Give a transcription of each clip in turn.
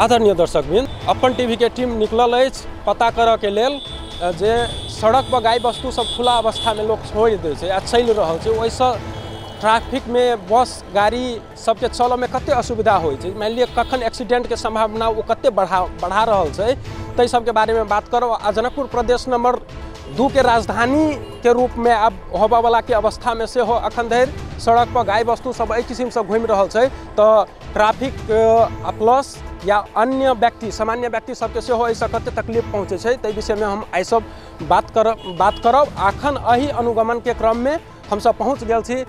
आदरणीय दर्शकबिन अपन टीवी के टीम निकलल अछि पता करऽ के लेल जे सड़क पर गाय वस्तु सब खुला अवस्था में लोग छोड़ दै छै आ चलि रहल छै ओइसँ ट्रैफिक में बस गाड़ी सबके चलऽ में कते असुविधा होइ छै मान लिअ कखन एक्सीडेंट के संभावना वो कते बढ़ा रहल छै तै सब के बारे में बात करब। आ जनकपुर प्रदेश नंबर 2 के राजधानी के रूप में अब होबा वाला के अवस्था में से हो अखन धरि सड़क पर गाय वस्तु सब एहि किस्म से घूमि रहल छै तो ट्रैफिक प्लस या अन्य व्यक्ति सामान्य व्यक्ति सबके से हो ऐसा कते तकलीफ पहुँचे छै तै विषय में हम आई सब बात करब। अखन एहि अनुगमन के क्रम में हम सब पहुँच गेल छी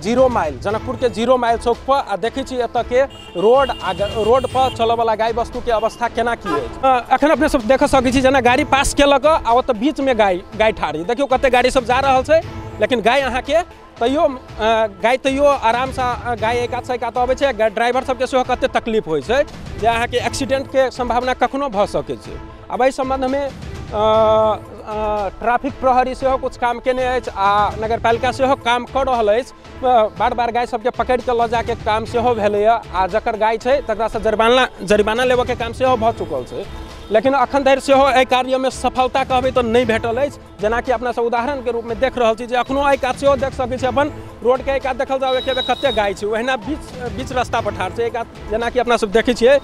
0 माइल जनकपुर के 0 माइल चौक पर आ देखै छी एतऽ के रोड पर चलऽ वाला गाय वस्तु के अवस्था केना की है। अखन अपने सब देख सकै छी जेना गाड़ी पास केलक आ ओतऽ बीच में गाय ठाड़ी देखियो कते गाड़ी सब जा रहल छै लेकिन गाय अहाँ के तैयो आराम से गाय एक हाथ से एक हाथ अबै छै ड्राइवर सबके सेहो कते तकलीफ होइ छै जे अहाँ के एक्सीडेंट के संभावना कखनो भऽ सकै छै। अब एहि संबंध में ट्रैफिक प्रहरी सेहो कुछ काम केने अछि आ नगरपालिका सेहो काम कर रहल अछि बार बार गाय सबके पकड़ के लऽ जाके काम सेहो भेलैए आ जकर गाय छै तकरा से जरिमाना लेबऽ के काम सेहो भऽ चुकल छै लेकिन अखन धरि सेहो एहि कार्य में सफलता कहबै तो नहीं भेटल अछि। जेना कि अपना सब उदाहरण के रूप में देख रहल छी जे अखनो एहि कात सेहो देख सकै छी अपन रोड के एक कात देखल जाओ एके कते गाय छै ओहिना बीच रास्ता पर ठाढ़ छै एक कात जेना कि अपना सब देखै छियै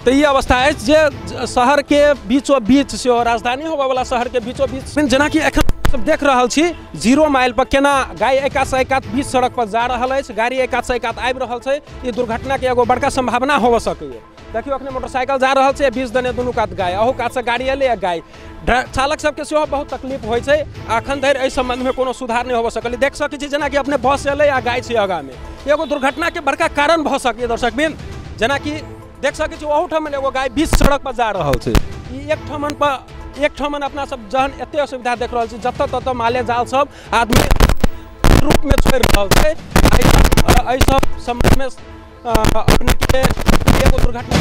तो ये अवस्था है जे शहर के बीचों बीच से राजधानी होबा वाला शहर के बीचों बीच जेना कि एखन सब देख रहल छी 0 माइल पर केना गाय एक कात से एक कात बीच सड़क पर जा रहल अछि गाड़ी एक कात से एक कात आबि रहल छै ई दुर्घटना के एगो बड़का संभावना हो सकैए। देखियो अखने मोटरसाइकिल जा रहल छै बीच दने दुनू कात गाय अहू कात से गाड़ी एलै गाय चालक सबके सेहो बहुत तकलीफ होइ छै अखन धरि एहि संबंध में कोनो सुधार नहीं हो सकल। देख सकै छी जेना कि अपने बस एलै आ गाय छै आगा में एगो दुर्घटना के बड़का कारण भऽ सकैए दर्शकबिन जेना कि देख सकै छी ओहू ठमन एगो गाय बीच सड़क पर जा रहल छै ई एक ठमन अपना सब जहन एते असुविधा देख रहल छी जतऽ ततऽ माले जाल सब आदमी रूप में छोड़ि रहल छै एहि सब संबंध में अपने के एगो दुर्घटना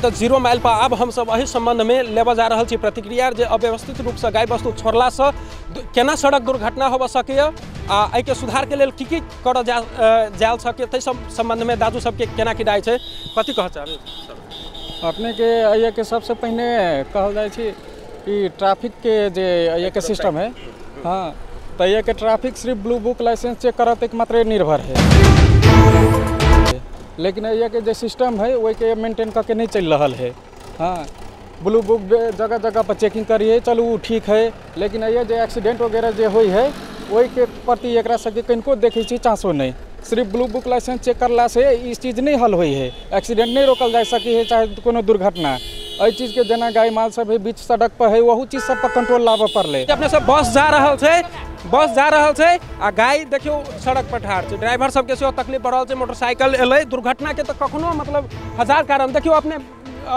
तो 0 माइल पर अब हम सब एहि संबंध में लेबऽ जा रहल छी प्रतिक्रिया जे अव्यवस्थित रूप से गाय वस्तु छोड़ला से केना सड़क दुर्घटना होबऽ सकैए आ एहि के सुधार के लेल की करऽ जायल सके तै संबंध में दादू सबके केना की राय छै कथी कहऽ चाहबै अपने के एहि के सबसे पहिने कहल जाइ छै कि ट्रैफिक के जे एहि के सिस्टम है हाँ तो ये के ट्रैफिक सिर्फ ब्लू बुक लाइसेंस चेक करत एक मात्र निर्भर है लेकिन ये के जो सिस्टम है वही के मेंटेन करके नहीं चल रहा है। हाँ ब्लू बुक जगह जगह पर चेकिंग करिए चलो वो ठीक है लेकिन ये जो एक्सीडेंट वगैरह जो हुई है वही के प्रति एक सबके कनिको देखे चांसो नहीं सिर्फ ब्लू बुक लाइसेंस चेक करला से इस चीज़ नहीं हल हुई है एक्सीडेंट नहीं रोकल जा सकी है चाहे कोनो दुर्घटना एहि चीज के जेना गाय माल सब है बीच सड़क पर है वहू चीज सब पर कंट्रोल लाबऽ पड़ले। अपने सब बस जा रहल छै आ गाय देखियो सड़क पर ठाढ़ छै ड्राइवर सबके सेहो तकलीफ बढ़ रहल छै मोटरसाइकिल एलै दुर्घटना के तो कखनो मतलब हजार कारण देखियो अपने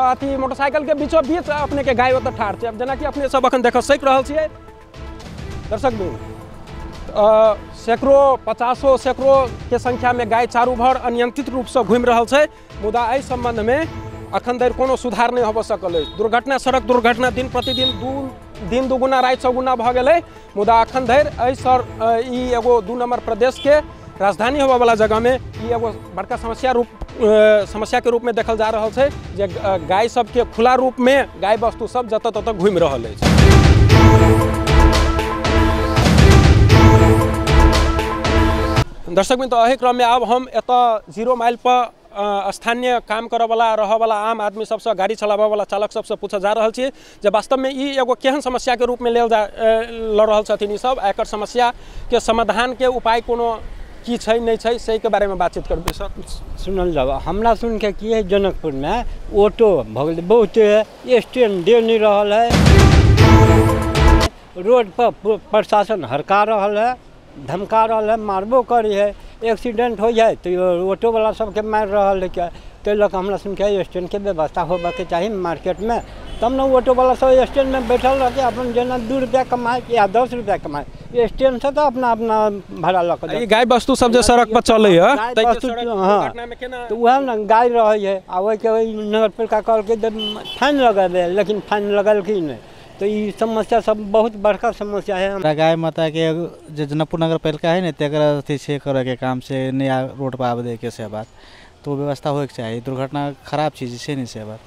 अथी मोटरसाइकिल के बीचों बीच अपने के गाय ओतऽ ठाढ़ छै। अब जेना कि अपने सब अखन देख सक रहल छियै दर्शक सैकड़ों 50 सैकड़ों के संख्या में गाय चारू भर अनियंत्रित रूप से घूमि रहल छै मुदा एहि संबंध में अखन धरि कोनो सुधार नहीं होबऽ सकल अछि। दुर्घटना सड़क दुर्घटना दिन प्रतिदिन दिन दुगुना राति चौगुना भऽ गेलै मुदा अखन धरि ई एगो 2 नंबर प्रदेश के राजधानी होबऽ वाला जगह में ई एगो बड़का समस्या के रूप में देखल जा रहल छै जे गाय सबके खुला रूप में गाय वस्तु सब जतऽ ततऽ घूमि रहल अछि। दर्शक तो एहि क्रम में अब हम एतऽ 0 माइल पर स्थानीय काम करऽ वाला रहऽ वाला आम आदमी सबसे गाड़ी चलाबऽ वाला चालक सबसे पूछऽ जा रहल छी जे वास्तव में ई एगो केहन समस्या के रूप में लऽ रहल छथिन ई सब एकर समस्या के समाधान के उपाय कोनो की छै नहीं छै से के बारे में बातचीत करबै सर। सुनल जाओ हमरा सुन के की है जनकपुर में ऑटो भगल बहुत स्टैंड दे नहीं रहल है रोड पर प्रशासन हड़का रहल है धमका रहा है मारबो करी है एक्सीडेंट हो जाए तो ऑटो वाला सबके मार रहा है क्या तो लग हमरा सुन के स्टैंड के व्यवस्था होबे के चाहिए मार्केट में तब न ऑटो वाला सब स्टैंड में बैठल रहते अपन जेना 2 रुपया कमाए या 10 रुपया कमाए स्टैंड से तो अपना भाड़ा लग गाय वस्तु सब जो सड़क पर चले है तो वह न गाय रही है आ के नगर पालिका कहल के फाइन लगाबे लेकिन फाइन लगल की नहीं तो ये समस्या सब बहुत बड़का समस्या है। गाय माता के जो जनकपुर नगर पालिका है ना तेकरा अथी से करे के काम से नया रोड पर आबे के से बात तो व्यवस्था होके चाहिए। दुर्घटना खराब चीज से नहीं से बात।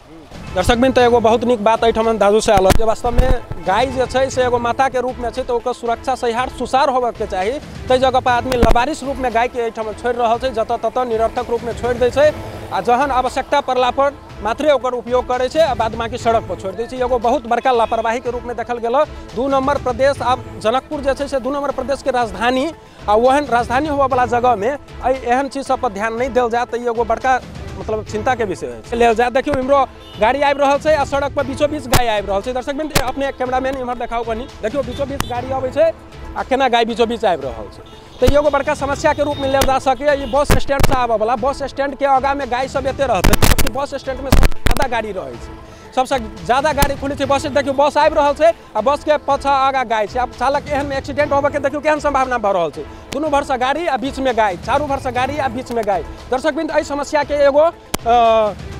दर्शकबिन तो एगो बहुत निक बात एठमन दादू से आल वास्तव में गाय जे छै से एगो माता के रूप में छै तो ओकर सुरक्षा सहिहार सुसार होबे के चाहिए। तै जगह पर आदमी लबारिश रूप में गाय के एठम छोड़ रहल छै जत तत निरर्थक रूप में छोड़ दै छै आ जहन आवश्यकता पड़ला पर मात्रे ओकर उपयोग करे छै आ बाद बाकी सड़क पर छोड़ दै छै। एगो बहुत बड़का लापरवाही के रूप में देखल गेल। 2 नंबर प्रदेश आब जनकपुर जे छै से 2 नंबर प्रदेश के राजधानी आ ओहन राजधानी होबे वाला जगह में एहन चीज सब पर ध्यान नहीं देल जाए तो एगो बड़का मतलब चिंता के विषय है। ले जा देखियो इमरो गाड़ी आबि रहल छै आ सड़क पर बीचों बीच गाय आबि रहल छै। दर्शकबिन अपने कैमरामैन इमहर देखाओ कनी देखियो बीचों बीच गाड़ी आबै छै आ केना गाय बीचों बीच आबि रहल छै। तो एगो बड़का समस्या के रूप में ले जा सके। ये बस स्टैंड से आबे वाला बस स्टैंड के आगा में गाय सब एते रहते जबकि बस स्टैंड में सबसे ज्यादा गाड़ी रहे छै। सबसे ज्यादा गाड़ी खुली छै बस। देखियो बस आबि रहल छै आ बस के पाछा आगा गाय छै। अब चालक एहन में एक्सीडेंट होबे के देखियो केहन संभावना भ रहल छै। दुनू भर से गाड़ी आ बीच में गाय, चारू भर से गाड़ी आ बीच में गाय। दर्शकबिन एहि समस्या के एगो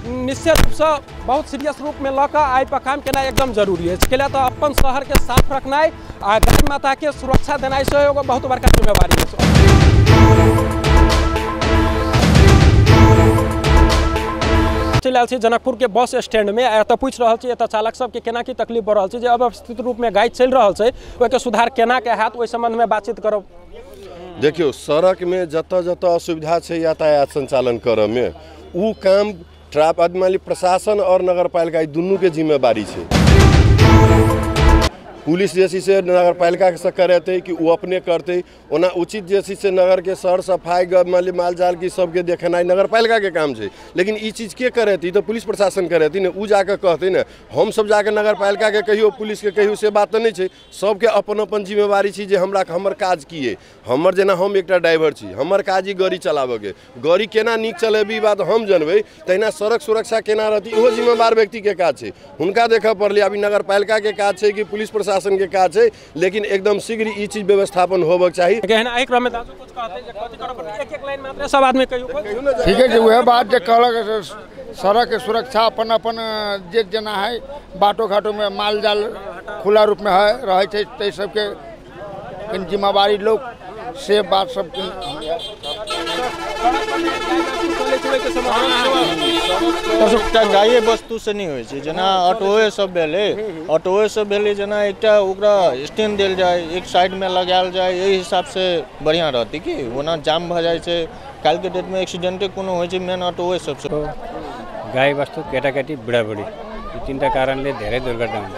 निश्चित रूप से बहुत सीरियस रूप में लऽ कऽ आइ पर काम केना एकदम जरूरी है। कैला तो अपन शहर के साफ रखनाइ आ गाय माता के सुरक्षा देनाइ से एगो बहुत बड़का जिम्मेवारी है। चल आयल छी जनकपुर के बस स्टैंड में एतऽ पूछ रहल छी एतऽ चालक सब के केना की तकलीफ बढ़ रहल छै जे अव्यवस्थित रूप में गाय चल रहल छै ओके सुधार केना के हैत ओहि संबंध में बातचीत करब। देखियो सड़क में जतऽ जतऽ असुविधा छै यातायात संचालन करऽ में उ काम ट्रैफिक प्रशासन और नगर पालिका दुनू के जिम्मेवारी छै। पुलिस जैसी से नगर पालिका से करेते कि वो अपने करते ओना उचित जैसी से नगर के सर सफाई माल जाल की सबके देखनाइ नगर पालिका के काम है। लेकिन ये चीज़ के करेती तो पुलिस प्रशासन करेती ने उ जाके कहते ने हम सब जाके नगर पालिका के कहियो पुलिस के कहियो से बात तो नहीं है। सबके अपन अपन जिम्मेवारी छी जे हमरा हमर काज किए हमर जेना हम एक ड्राइवर छी हमर काज ही गाड़ी चलाबे के गाड़ी केना नीक चलेबी बात हम जनबै तहिना सड़क सुरक्षा केना रहती इहो जिम्मेवार व्यक्ति के काज है। हुनका देखऽ पड़लै अभी नगर पालिका के काज है कि पुलिस प्रशासन के काज है। लेकिन एकदम शीघ्र ये चीज व्यवस्थापन होबक चाहिए। सब आदमी ठीक है वह बात जो कहलक सड़क के सुरक्षा अपन अपन जे जना है बाटो घाटों में माल जाल खुला रूप में है रहे ते सबके जिम्मेवारी लोग से बात सब गाये वस्तु से नहीं होय जना ऑटोए सब भेले जना एकटा ओकरा स्टैंड देल जाए एक साइड में लगायल जाए यही हिसाब से बढ़िया रहती कि ओना जाम भ जाए छै। काल के डेट में एक्सीडेंटे कोनो होय छै मेन ऑटोए सब से गाय वस्तु केटाकेटी बुढाबुढी यो तीनटा कारणले धेरै दुर्घटना हुन्छ।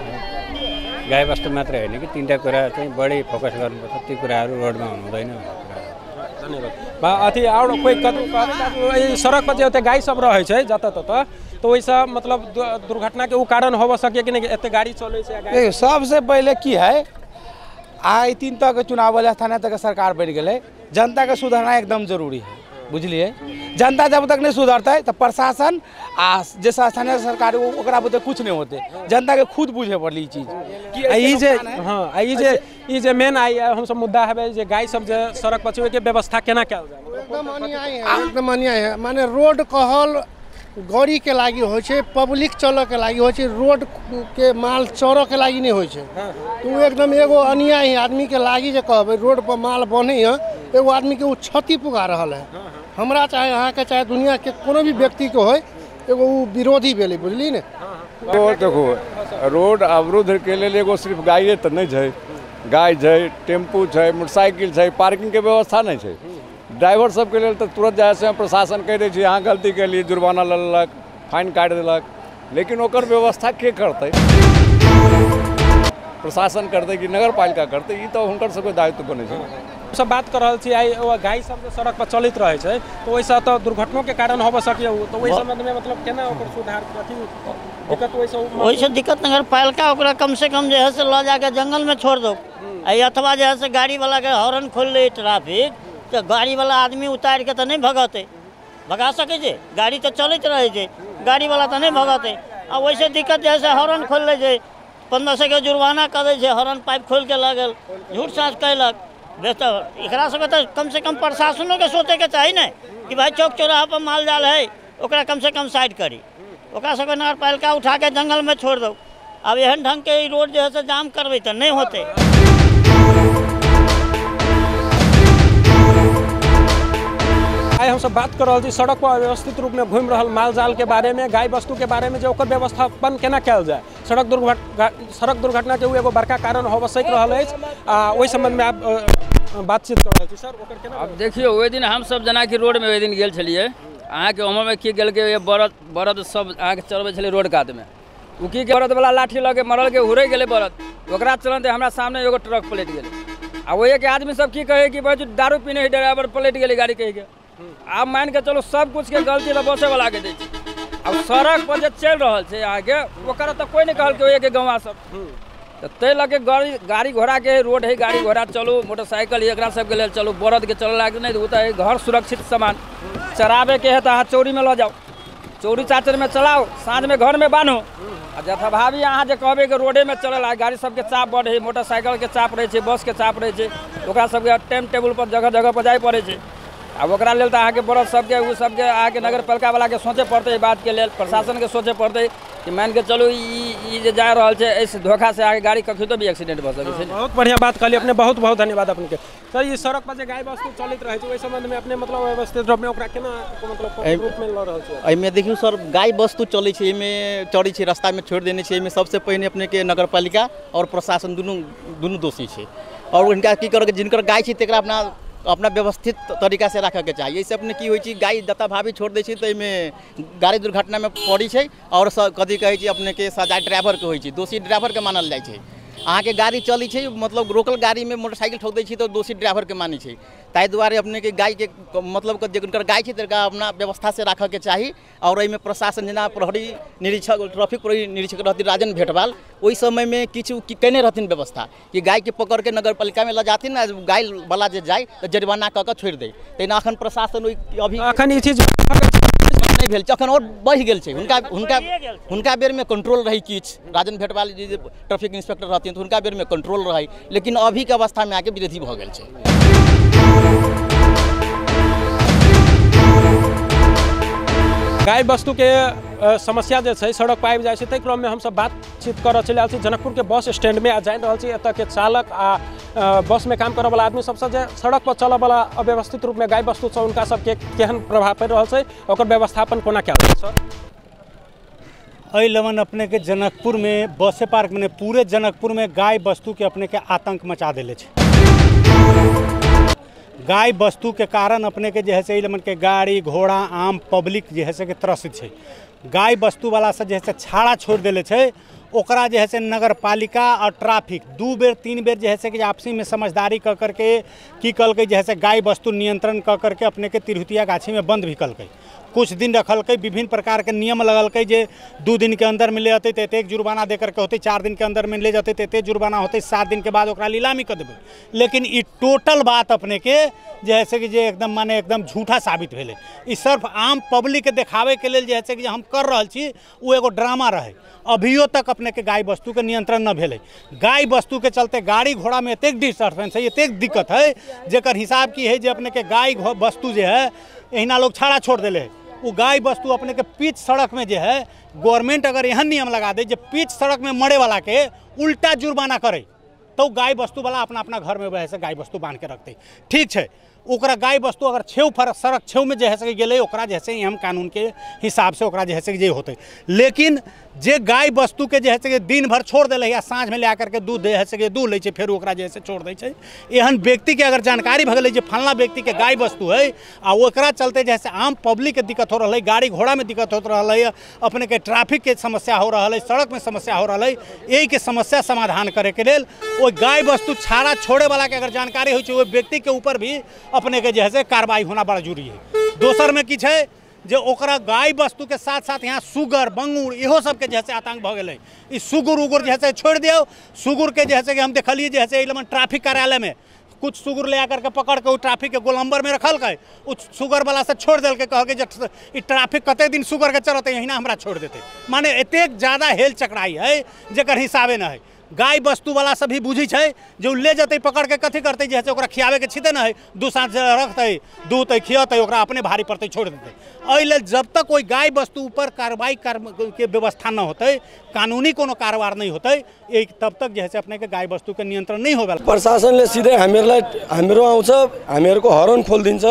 गाय वस्तु मात्र हैन कि तीनटा कुरा चाहिँ बढी फोकस गर्नुपर्छ त्यो कुराहरू रोडमा हुँदैन। अथी और कोई कतौ सड़क पर जे गाय सब रहे छै जतऽ ततऽ तो वैसा मतलब दुर्घटना के वो कारण हो सके कि नहीं एते गाड़ी चले छै। सबसे पहले की है आई 3 तक के चुनाव वाला स्थानीय तक सरकार बढ़ गए जनता के सुधारना एकदम जरूरी है बुझलिए। जनता जब तक नहीं सुधरते तो प्रशासन आ जैसा स्थानीय सरकार ओकरा बुते कुछ नहीं होते जनता के खुद बुझे पड़ली चीज कि ई जे मेन आई हम सब मुद्दा है जे गाय सब जे सड़क पर के व्यवस्था केना कैल जाए एकदम अन्याय है। माने रोड कहल गाड़ी के लागी हो छै पब्लिक चलऽ के लागी हो छै रोड के माल चढ़ऽ के लागी नहीं हो छै। तो एकदम एगो अन्याय है आदमी के लागी जे कहबै रोड पर माल बने है एगो आदमी के वो क्षति पुगा रहल है। हमरा चाहे अहाँ के चाहे दुनिया के कोनो भी व्यक्ति के हो एगो विरोधी भेलै बुझली ने। तो देखो रोड अवरुद्ध के लेल एगो सिर्फ गाये तो नहीं है गाय है टेम्पू है मोटरसाइकिल है पार्किंग के व्यवस्था नहीं है। ड्राइवर सबके लेल तो तुरंत जाए से प्रशासन कह दै छै अहाँ गलती के लिए जुर्माना लेलक फाइन काटि देलक लेकिन ओकर व्यवस्था के करते प्रशासन करते कि नगर पालिका करते ई तो हुनकर सबके दायित्व बने छै। सब बात कर रहल छी आई गाय सब जे सड़क पर चलित रहे छै तो वैसा तो दुर्घटना के कारण हो सके तो वही संबंध में मतलब केना ओकर सुधार कथी दिक्कत वैसे दिक्कत नगर पालिका ओकरा कम से कम जे है से ल जाके जंगल में छोड़ दो अथवा जे है से गाड़ी वाला के हॉर्न खोल ले ट्रैफिक तो गाड़ी वाला आदमी उतार के तो नहीं भगते भगा सके छै गाड़ी तो चलते रहे छै गाड़ी वाला तो नहीं भगते आ वैसे दिक्कत जे है से हॉर्न खोल ले छै 1500 के जुर्माना कर दे छै हॉर्न पाइप खोल के लगल झूठ साँच कैलक बेहतर एकरा सबके तो कम से कम प्रशासनों के सोचे के चाहिए ना कि भाई चौक चौराहा पर माल जाल है ओकरा कम से कम साइड करी ओकरा सबके नगर पालिका उठा के जंगल में छोड़ दो अब एहन ढंग के रोड जो है से जाम करबे तो नहीं होते। आइ हम सब बात कर रहा छी सड़क पर व्यवस्थित रूप में घूम रहा माल जाल के बारे में, गाय वस्तु के बारे में, जो ओकर व्यवस्थापन केना कयल जाए। सड़क दुर्घटना के एगो बड़का कारण होबऽ सक रहल अछि, ओहि संबंध में आप बातचीत कर रहल छी सर। ओकर केना अब देखियो ओहि दिन हम सब जना कि रोड में ओहि दिन गेल छलिए, अहाँ के उमर में की गेल के बरद सब अहाँ के चलबे छले रोड कात में, उ की बरद वाला लाठी लगे मरल के हुरे गेले बरद, ओकरा चलते हमरा सामने एगो ट्रक पलट गेले। आ वही के आदमी सब की कहे कि भाई दारू पीने ही ड्राइवर पलट गेले गाड़ी कह के। आप मान के चलो सब कुछ के गलती तो बसे वाला के दै छी। अब सड़क पर जे चल रहल छै आगे ओकरा तो कोई नहीं कहल के के गंवा सब तो तै लगे गाड़ी घोड़ा के रोड है, गाड़ी घोड़ा चलो मोटरसाइकिल एकरा सब के लेल चलो, बरद के चल लाग नहीं तो घर सुरक्षित सामान चराबे के है तो अहाँ चोरी में ल जाओ, चोरी चाचर में चलाओ, साँझ में घर में बान्हो। आ जथा भाभी अहाँ जे कहबे कि रोडे में चलल गाड़ी सबके चाप बढ़ है, मोटरसाइकिल के चाप रहे छै, बस के चाप रहे छै, ओकरा सबके टाइम टेबल पर जगह जगह पर जाय पड़े छै। अब ओकरा लेल तो अहाँ के बरद सबके उ सबके अहाँ के नगर पालिका वाला के सोचे पड़ते बात के लेल, प्रशासन के सोचे पड़ते कि मान के चलो ई जे जा रहल छै इस धोखा से आगे गाड़ी कखितो भी एक्सीडेंट भ सकै छै। बहुत बढ़िया बात कहली अपने, बहुत बहुत धन्यवाद अपने के। सर ये सड़क पर जे गाय वस्तु चलित रहे छै ओहि संबंध में अपने मतलब व्यवस्थित रूप में ओकरा केना मतलब रूप में ल रहल छै। एहिमे देखियो सर गाय वस्तु चलै छै, एहिमे चढ़ै छै, रास्ता में छोड़ देने छै, एहिमे सबसे पहिने अपने के नगर पालिका और प्रशासन दुनू दोषी छै। और उनका की करे जिनकर गाय छै तकरा अपना व्यवस्थित तरीका से रखे के चाहिए। इससे अपने की होइ छै गाय दत्ता भाभी छोड़ दै छै तो एहिमे गाड़ी दुर्घटना में पड़ी छै और कथी कहै छै अपने के सजा ड्राइवर के होइ छै, दोषी ड्राइवर के मानल जाइ छै। अहाँ के गाड़ी चली छै मतलब रोकल गाड़ी में मोटरसाइकिल ठोक दै छै तो दोषी ड्राइवर के मानी छै। ताहि दुआरे अपने के गाय के मतलब जिनकर गाय छै तकरा अपना व्यवस्था से रखे के चाही। और एहिमे प्रशासन जेना प्रहरी निरीक्षक ट्रैफिक प्रहरी निरीक्षक रहती राजन भेटवाल ओहि समय में किछु केने रहथिन व्यवस्था कि गाय के पकड़ के नगर पालिका में ल जाथिन, गाय वाला जे जाए तो जरिमाना कऽ छोड़ दे। तेना अखन प्रशासन अभी अखन ई चीज नहीं भेल छै, अखन और बढ़ि गेल छै। हुनका बेर में कंट्रोल रही किछु, राजन भेटवाल जी ट्रैफिक इंस्पेक्टर रहथिन तो हुनका बेर में कंट्रोल रही, लेकिन अभी के अवस्था में आके विरोधी भऽ गेल छै। गाय वस्तु के समस्या जे छै सड़क पर आबि जाइ छै, ताहि क्रम में हम सब बातचीत कर चलि आयल छी जनकपुर के बस स्टैंड में। आ जानि रहल छी एतऽ के चालक आ बस में काम करऽ वाला आदमी सबसे जे सड़क पर चलऽ वाला अव्यवस्थित रूप में गाय वस्तु से उनका सबके केहन प्रभाव पड़ि रहल छै, ओकर व्यवस्थापन कोना कयल जाइ सर। एहि लमन अपने के जनकपुर में बसे पार्क में पूरे जनकपुर में गाय वस्तु के अपने के आतंक मचा देले छै। गाय वस्तु के कारण अपने के जे है लमन के गाड़ी घोड़ा आम पब्लिक जे है के त्रसित छै। गाय वस्तु वाला से जे है छाड़ा छोड़ देले छै, ओकरा जे है नगर पालिका और ट्रैफिक 2 बेर 3 बेर जे है कि आपसी में समझदारी क करके की कल जे है गाय वस्तु नियंत्रण क करके अपने के तिरहुतिया गाछी में बंद भी कल। कुछ दिन रखल विभिन्न प्रकार के नियम लगल जे 2 दिन के अंदर में ले जाते तो एक जुर्माना दे करके होते, 4 दिन के अंदर में ले जाते तो एते जुर्माना होते, 7 दिन के बाद ओकरा नीलामी कर देवे। लेकिन ई टोटल बात अपने के जैसे कि जे एकदम माने एकदम झूठा साबित भेले। ई सिर्फ आम पब्लिक के देखावे के लेल जैसे कि हम कर रहल छी वो एगो ड्रामा रहे। अभियो तक अपने के गाय वस्तु के नियंत्रण न भेले। गाय वस्तु के चलते गाड़ी घोड़ा में एतेक डिस्टर्बेंस है, एतेक दिक्कत है जेकर हिसाब की है जे अपने के गाय वस्तु जो है एहिना लोग छाड़ा छोड़ देले है। वो गाय वस्तु अपने के पीच सड़क में जो है गवर्नमेंट अगर यह नियम लगा दे जो पीच सड़क में मरे वाला के उल्टा जुर्माना करे तो गाय वस्तु वाला अपना अपना घर में वैसे गाय वस्तु बांध के रखते। ठीक है, ओकरा गाय वस्तु अगर छेव फरक सड़क छेव में जैसे गेले ओकरा जैसे ही हम कानून के हिसाब से ओकरा जैसे जे होते। लेकिन जे गाय वस्तु के जैसे कि दिन भर छोड़ दिले या साँझ में ले आकर के दूध जैसे कि दूध ले फिर ओकरा जैसे छोड़ दे छै। एहन व्यक्ति के अगर जानकारी भ गेलै जे फलना व्यक्ति के गाय वस्तु है आ ओकरा चलते जैसे आम पब्लिक के दिक्कत हो रहा है, गाड़ी घोड़ा में दिक्कत हो रहा है, अपने के ट्रैफिक के समस्या हो रहा है, सड़क में समस्या हो रहा है, यही के समस्या समाधान करे के लेल वो गाय वस्तु छाड़ा छोड़े वाला के अगर जानकारी हो वो व्यक्ति के ऊपर भी अपने के जैसे कार्रवाई होना बड़ा जरूरी है। दोसर में की है जे ओकरा गाय वस्तु के साथ साथ यहाँ सुगर बंगुर इहो सब के जैसे आतंक भ गेलै। ई सुगर उगर जैसे छोड़ दियो, सुगर के जैसे कि हम देखलिए जैसे ट्रैफिक कार्यालय में कुछ सुगर ले आकर के पकड़ के ट्रैफिक के गोलंबर में रखल के उस सुगर वाला से छोड़ दिल के कह के ट्रैफिक कते दिन सुगर के चलते यही ना हमरा छोड़ देते। माने एतेक ज़्यादा हेल चकराई है जेकर हिसाबे न है। गाय वस्तु वाला सब भी बुझी है जो ले जते पकड़ के कथी करते जैसे ओकरा खियावे के छिते ना है 2 साँझ रखते दूध खियते ओकरा अपने भारी पड़ते छोड़ देते। अइले जब तक कोई गाय वस्तु ऊपर कार्रवाई के व्यवस्था न होते कानूनी कोनो कारवार नहीं होते एक तब तक जैसे अपने के गाय वस्तु के नियंत्रण नहीं होगा। प्रशासनले सिधै हाम्रो आउँछ हामीहरूको हर्न खोलिदिन्छ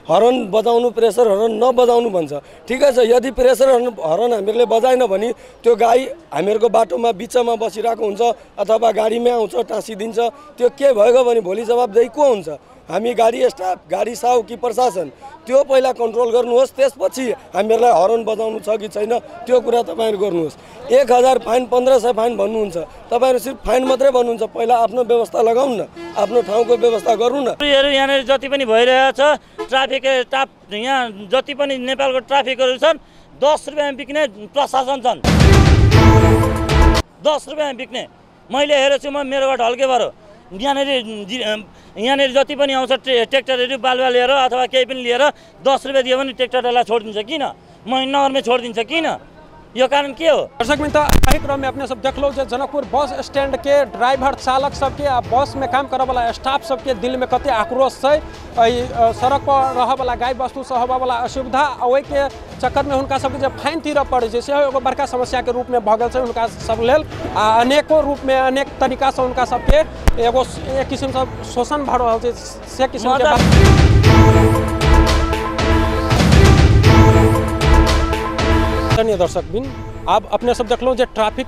हर्न बजाउनु प्रेसर हर्न नबजाउनु भन्छ। ठिकै छ यदि प्रेसर हर्न हामीहरूले बजाएन भने त्यो गाई हामीहरूको बाटोमा बिचमा बसिरहेको हुन्छ अथवा गाडीमै आउँछ टाँसिदिन्छ त्यो के भयो भने भोलि जवाबदेही को हुन्छ हामी गाडी स्टाफ गाडी साहु कि प्रशासन त्यो पहिला कन्ट्रोल गर्नुहोस् त्यसपछि हामीहरूलाई हर्न बजाउनु छ कि छैन त्यो कुरा तपाईहरु गर्नुहोस्। 1000 फाइन 1500 फाइन भन्नुहुन्छ तपाईहरु सिर्फ फाइन मात्रै भन्नुहुन्छ पहिला आफ्नो व्यवस्था लगाउनु न आफ्नो ठाउँको व्यवस्था गर्नु न। यहाँ जति पनि भइरहेछ ट्राफिक स्टाफ यहाँ जति पनि नेपालको ट्राफिकहरू छन् 10 रुपैयाँमा बिक्ने प्रशासन छन् 10 रुपैयाँमा बिक्ने मैले हेरेछु म मेरो घर ढल्केबाट यहाँनिर जति पनि आउँछ ट्र्याक्टरहरू बालुवा लिएर अथवा केही पनि लिएर 10 रुपैयाँ दियो भने ट्र्याक्टरलाई छोडिदिन्छ किन नगरमै छोडिदिन्छ किन यो कारण के हो। दर्शक मित्र एही क्रम में अपने सब देखलो जे जनकपुर बस स्टैंड के ड्राइवर चालक सबके आ बस में काम करे वाला स्टाफ सबके दिल में कते आक्रोश है सड़क पर रह वाला गाय वस्तु से होबा वाला असुविधा ओहि के चक्कर में हुनका सबके जे फाइन तीर पड़े छै से एगो बड़का समस्या के रूप में भ गेल छै हुनका सब लेल आ अनेको रूप में अनेक तरीका से हुनका सबके एगो एक किस्म से शोषण भ रहल छै से किस्म के दर्शक बिन अब अपने सब देखलो जे ट्रैफिक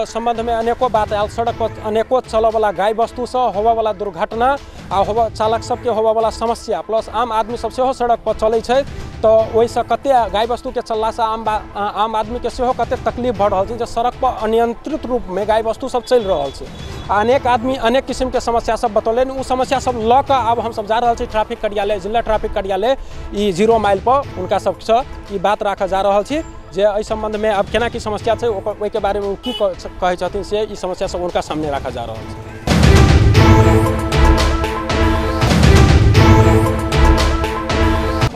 संबंध में अनेको बात आयल सड़क पर अनेको चलऽ वाला गाय वस्तु से होबा वाला दुर्घटना आ होबा चालक सबके होबा वाला समस्या प्लस आम आदमी सब सेहो सड़क पर चलै छै तो ओहिसँ कते गाय वस्तु के चलला से आम आदमी के सेहो कते तकलीफ भऽ रहल छै जे सड़क पर अनियंत्रित रूप में गाय वस्तु सब चल रहल छै। अनेक आदमी अनेक किस्म के समस्या सब बतौलन उ समस्या सब ल के अब हम सब जा रहल छी ट्रैफिक कार्यालय जिला ट्रैफिक कार्यालय ई 0 माइल पर उनका सबसँ ई बात राखऽ जा रहल छी जे एहि संबंध में अब केना की समस्या छै ओहि के बारे में की कहै छथिन से ई समस्या सब उनका सामने राखा जा रहल छै।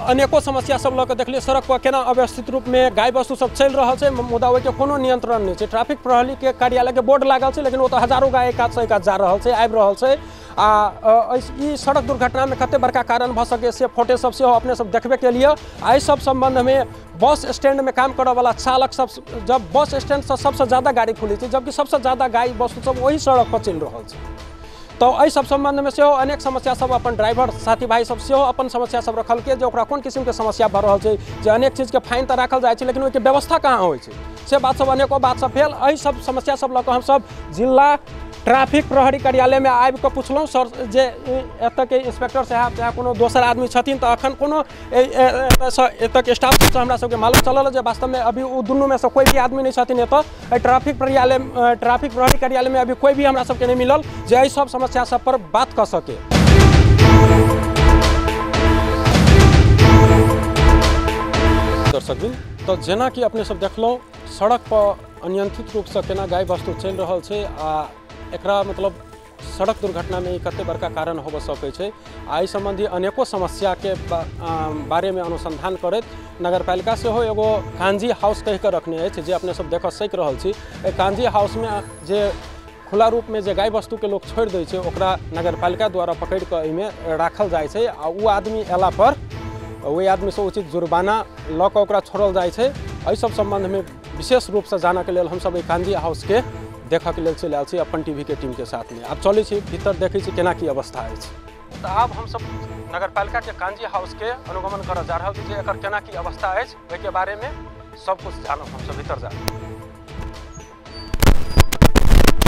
अनेको समस्या सब लऽ के देखलिए सड़क पर केना अव्यवस्थित रूप में गाय वस्तु सब चल रहल छै मुदा ओहि के कोनो नियंत्रण नहीं छै। ट्रैफिक प्रहरी के कार्यालय के बोर्ड लागल छै लेकिन ओ तो हजारों गाय एक कात जा रहल छै आबि रहल छै आ ई सड़क दुर्घटना में कते बड़का कारण भ सके से फोटे सब से अपने सब देखबे के लिए एहि सब संबंध में बस स्टैंड में काम करे वाला चालक सब जब बस स्टैंड से सबसे ज्यादा गाड़ी खुली थी जबकि सबसे ज्यादा गाय वस्तु सब वही सड़क पर चल रहल छै तो एहि सब संबंध में सेहो अनेक समस्या सब अपन ड्राइवर साथी भाई सब सेहो अपन समस्या सब रखल के जे ओकरा कोन किस्म के समस्या भऽ रहल छै जे अनेक चीज के फाइन तऽ राखल जाइ छै लेकिन ओहिके व्यवस्था कहाँ होइ छै से बात सब अनेको बात सब भेल। एहि सब समस्या सब लऽ कऽ हम सब जिला ट्रैफिक प्रहरी कार्यालय में आबि कऽ पुछलहुँ सर जे एतऽ के इंस्पेक्टर साहब चाहे कोनो दोसर आदमी छथिन तऽ अखन कोनो एतऽ के स्टाफ से हमरा सबके मालूम चलल जे वास्तव में अभी ओ दुनू में से कोई भी आदमी नहीं छथिन एतऽ ट्रैफिक प्रहरी कार्यालय में अभी कोई भी हमरा सबके नहीं मिलल जे एहि सब समस्या सब पर बात कर सके। दर्शक तो जेना कि अपने सब देखलहुँ सड़क पर अनियंत्रित रूप से केना गाय वस्तु चल रहल छै आ एकरा मतलब सड़क दुर्घटना में कते बड़का कारण हो सकै छै आ एहि संबंधी अनेको समस्या के बारे में अनुसंधान करैत नगरपालिका सेहो एगो कांजी हाउस कहि के रखने अछि जे अपने सब देख सक रहल छी। कांजी हाउस में जे खुला रूप में जे गाय वस्तु के लोग छोड़ दै छै ओकरा नगरपालिका द्वारा पकड़ के एहिमे राखल जाइ छै आ ओ आदमी एला पर वही आदमी से उचित जुर्माना लऽ कऽ ओकरा छोड़ल जाइ छै। एहि सब संबंध में विशेष रूप से जानऽ के लेल हम सब कांजी हाउस के देखऽ के लेल चलि आयल छी अपन टीवी के टीम के साथ में। अब चलै छी भीतर देखै छी केना की अवस्था अछि तऽ आब हम सब नगरपालिका के कांजी हाउस के अनुगमन करऽ जा रहल छी जे एकर केना की अवस्था अछि ओहि के बारे में सब कुछ जानब हम सब भीतर जा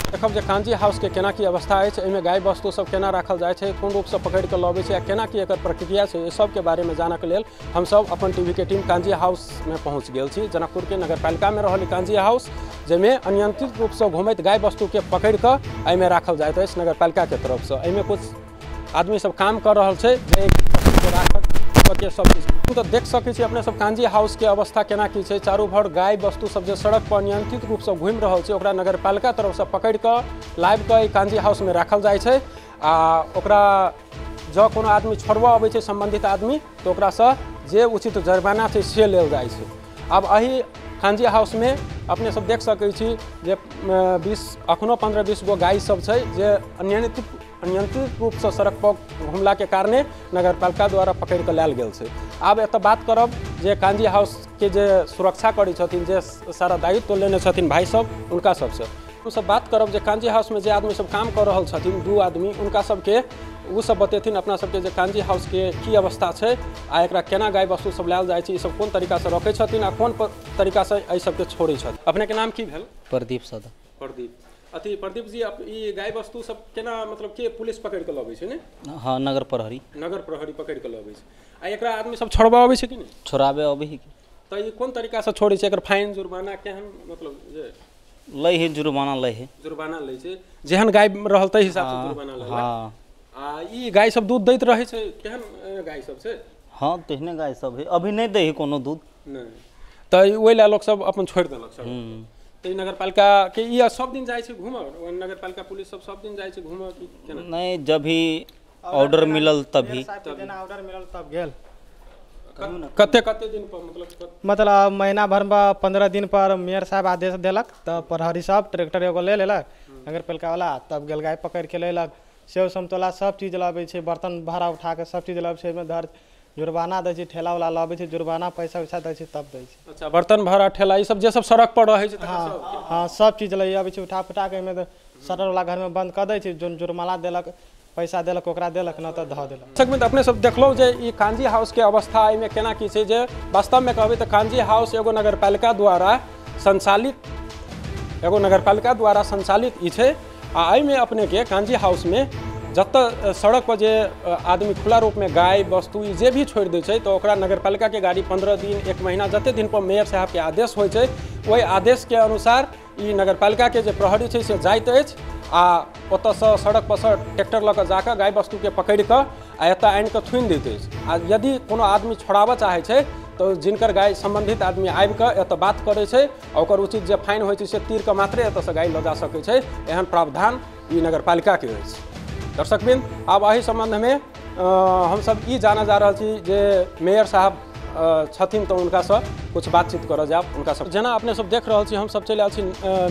देखब जे कांजी हाउस के केना की अवस्था अछि एहिमे गाय वस्तु सब केना राखल जाइ छै कोन रूप से पकड़ के लबै छै आ केना की एकर प्रक्रिया छै ई सब के बारे में जानऽ के लेल हम सब अपन टीवी के टीम कांजी हाउस में पहुंच गेल छी। जनकपुर के नगरपालिका में रहल कांजी हाउस जेमे अनियंत्रित रूप से घूमैत गाय वस्तु के पकड़ के एहिमे राखल जाइत अछि नगरपालिका के तरफ से। एहिमे कुछ आदमी सब काम कर रहल छै जे के सब तो देख सकै छी अपने सब कांजी हाउस के अवस्था केना की छै। चारू भर गाय वस्तु सब जे सड़क पर नियंत्रित रूप से घूमि रहल छै ओकरा नगरपालिका तरफ से पकड़ के लाइव के कांजी हाउस में राखल जाइ छै आ ओकरा जँ कोनो आदमी छोड़बऽ अबै छै संबंधित आदमी तो ओकरा से जे उचित जुर्माना छै से लेल जाइ छै। अब एही कांजी हाउस में अपने सब देख सकै छी जे 20 अखनो 15-20 गो गाय सब छै जे अनियंत्रित रूप से सड़क पर घुमला के कारणे नगरपालिका द्वारा पकड़ के लायल गेल छै। आब एतऽ बात करब जे कांजी हाउस के जे सुरक्षा करै छथिन, जे सारा दायित्व लेने छथिन भाई सब, उनका सबसे हम सब बात करब जे कांजी हाउस में जे आदमी सब काम कर रहल छथिन, 2 आदमी, उनका सबके वो सब बतेथिन अपना सबके जे कांजी हाउस के की अवस्था छै आ एकरा केना गाय वस्तु सब लायल जाइ छै, ई सब कोन तरीका से रखै छथिन आ कोन तरीका से एहि सबके छोड़ै छथिन। अपने के नाम की भेल? प्रदीप सदा। प्रदीप प्रदीप जी, ई गाय वस्तु सब केना मतलब के पुलिस पकड़ के लबै छै ने? हाँ, नगर प्रहरी पकड़ के लबै छै। आ एकरा आदमी सब छोड़बाबै छै कि नहीं? छोड़ाबे अबै है। त ई कोन तरीका से छोड़ै छै? एकर फाइन जुर्माना केहन मतलब जे लै है? जुर्माना लै छै, जेहन गाय रहल तै हिसाब से जुर्माना लै। हाँ। आ ई गाय सब दूध दैत रहै छै? केहन गाय सब छै? हाँ, तेहने गाय सब है। अभी नहीं दै है कोनो दूध। नहीं त ओइ ला लोग सब अपन छोड़ देलक सब। त नगरपालिका के ई सब दिन जाइ छै घुमऽ? नगरपालिका पुलिस सब दिन जाइ छै घुमऽ कि केना? नहीं, जब भी ऑर्डर मिलल तभी। ऑर्डर मिलल तब गेल। कते दिन पर मतलब महीना भर में 15 दिन पर मेयर साहब आदेश देलक, तब प्रहरी साहब ट्रैक्टर एगो ले लेलक नगरपालिका वाला, तब गेल गाय पकड़ के लेलक। सेव समतोला सब चीज लाबै छै, बर्तन भाड़ा उठा के सब चीज लाबै छै, में धर जुर्माना दै छै, ठेला वाला लाबै छै, जुर्माना पैसा वैसा दै छै तब दै छै। अच्छा, बर्तन भाड़ा ठेला ई सब जे सब सड़क पर रहै छै? हाँ, सब चीज ले आबै छै, उठा फुटा के में शटर वाला घर में बंद कर दै छै, जोन जुर्माना देलक पैसा देलक ओकरा देलक, न त धऽ देलक। दर्शक अपने सब देखलो जे ई कांजी हाउस के अवस्था एहिमे केना की छै, जे वास्तव में कहबै त कांजी हाउस एगो नगरपालिका द्वारा संचालित ई छै। आ एहिमे अपने के कांजी हाउस में जत सड़क पर जे आदमी खुला रूप में गाय वस्तु जे भी छोड़ दै छै, तो ओकरा नगरपालिका के गाड़ी 15 दिन 1 महीना जते दिन पर मेयर साहब के आदेश होइ छै, ओहि आदेश के अनुसार ई नगरपालिका के जे प्रहरी छै से जाइत अछि आ ओतऽ से सड़क पर से ट्रैक्टर लऽ कऽ जाकऽ गाय वस्तु के पकड़ कऽ आ एतऽ आनि कऽ थुनि दैत अछि। आ यदि कोनो आदमी छोड़ाबऽ चाहै छै तो जिनकर गाय संबंधित आदमी आबि कऽ एतऽ बात करै छै, ओकर उचित जे फाइन होइ छै से तीर कऽ मात्रे एतऽ से गाय लऽ जा सकै छै। एहन प्रावधान ई नगरपालिका के अछि। दर्शकबिन, आब एहि संबंध में हम सब ई जाना जा रहल छी जे मेयर साहब छथिन, तो उनका से कुछ बातचीत करल जाए उनका सब। जेना अपने सब देख रहल छी, हम सब चलि आयल छी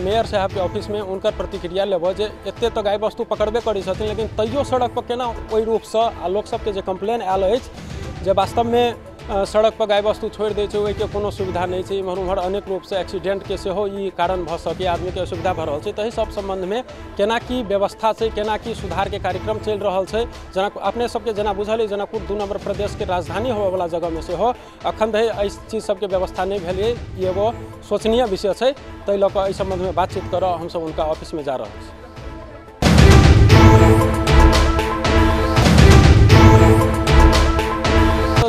मेयर साहब के ऑफिस में, उनकर प्रतिक्रिया लेबऽ जे एते तो गाय वस्तु पकड़बे करै छथिन, लेकिन तैयो सड़क पर केना ओहि रूप से आ लोक सबके जे कंप्लेन आयल अछि जे वास्तव में सड़क पर गाय वस्तु छोड़ दै छै, ओहिके कोनो सुविधा नहीं छै, इम्हर उम्हर अनेक रूप से एक्सीडेंट के सेहो ई कारण भऽ सकै, आदमी के असुविधा भऽ रहल छै। तहि सब संबंध में केना की व्यवस्था छै, केना की सुधार के कार्यक्रम चलि रहल छै। जेना अपने सबके जेना बुझल है, जनकपुर 2 नंबर प्रदेश के राजधानी होबे वाला जगह में सेहो अखन धरि एहि चीज सबके व्यवस्था नहीं भेल है। ई एगो शोचनीय विषय छै, ताहि लऽ कऽ एहि संबंध में बातचीत करऽ हम सब उनका ऑफिस में जा रहल छी।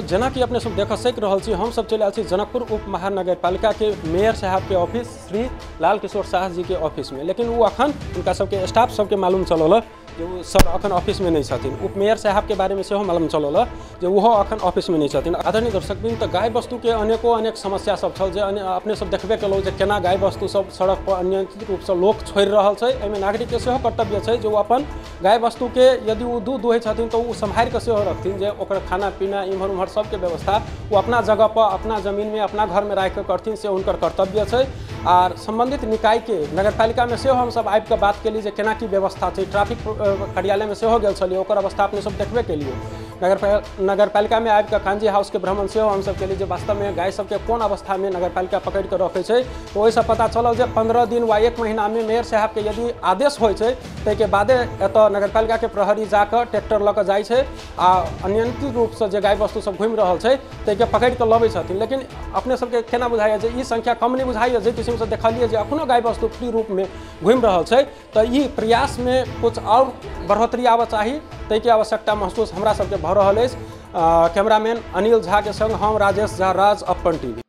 जेना कि अपने सब देख सक रहल छी, हम सब चलि आयल छी जनकपुर उप महानगरपालिका के मेयर साहब के ऑफिस श्री लाल किशोर शाह जी के ऑफिस में, लेकिन वो अखन उनका सबके स्टाफ सबके मालूम चलल जे वो सर अखन ऑफिस में नहीं छथिन। उप मेयर साहब के बारे में सेहो मालूम चलल जे वो अखन ऑफिस में नहीं छथिन। आदरणीय दर्शकबिन, तो गाय वस्तु के अनेक समस्या सब छल जे अपने सब देखबे केलहुँ जे केना गाय वस्तु सब सड़क पर अनियंत्रित रूप से लोक छोड़ि रहल छै। एहिमे नागरिक के सेहो कर्तव्य छै जे वो अपन गाय वस्तु के यदि वो दूध दुहै छथिन तो वो सम्हारि के सेहो रखथिन, जे ओकर खाना पीना इम्हर उम्हर सबके व्यवस्था वो अपना जगह पर, अपना जमीन में, अपना घर में राखि के करथिन, से हुनकर कर्तव्य छै। और संबंधित निकाय के नगरपालिका में सेहो हम सब आबि कऽ बात केली जे केना की व्यवस्था छै। ट्रैफिक कार्यालय में सेहो गेल छलियै, ओकर अवस्था अपने सब देखबे केलियै। नगरपालिका में आबि कऽ कांजी हाउस के भ्रमण सेहो हम सब केली जे वास्तव में गाय सबके कोन अवस्था में नगरपालिका पकड़ के रखै छै। तो ओहिसँ पता चलल जे 15 दिन वा 1 महीना में मेयर साहब के यदि आदेश होइ छै, ताहिके बादे एतऽ नगरपालिका के प्रहरी जाकऽ ट्रैक्टर लऽ कऽ जाइ छै आ अनियंत्रित रूप से जे गाय वस्तु सब घुमि रहल छै ताहिके पकड़ के लबै छथिन। लेकिन अपने सबके केना बुझाइए जे ई संख्या कम नहीं बुझाइए, जे किस्म से देखलिए जे अखनो गाय वस्तु फ्री रूप में घुमि रहल छै, तो ई प्रयास में कुछ और बढ़ोतरी आबऽ चाही, ताहिके आवश्यकता महसूस हमरा सबके भऽ रहल अछि। कैमरामैन अनिल झा के संग हम राजेश झा, राज अपन टीवी।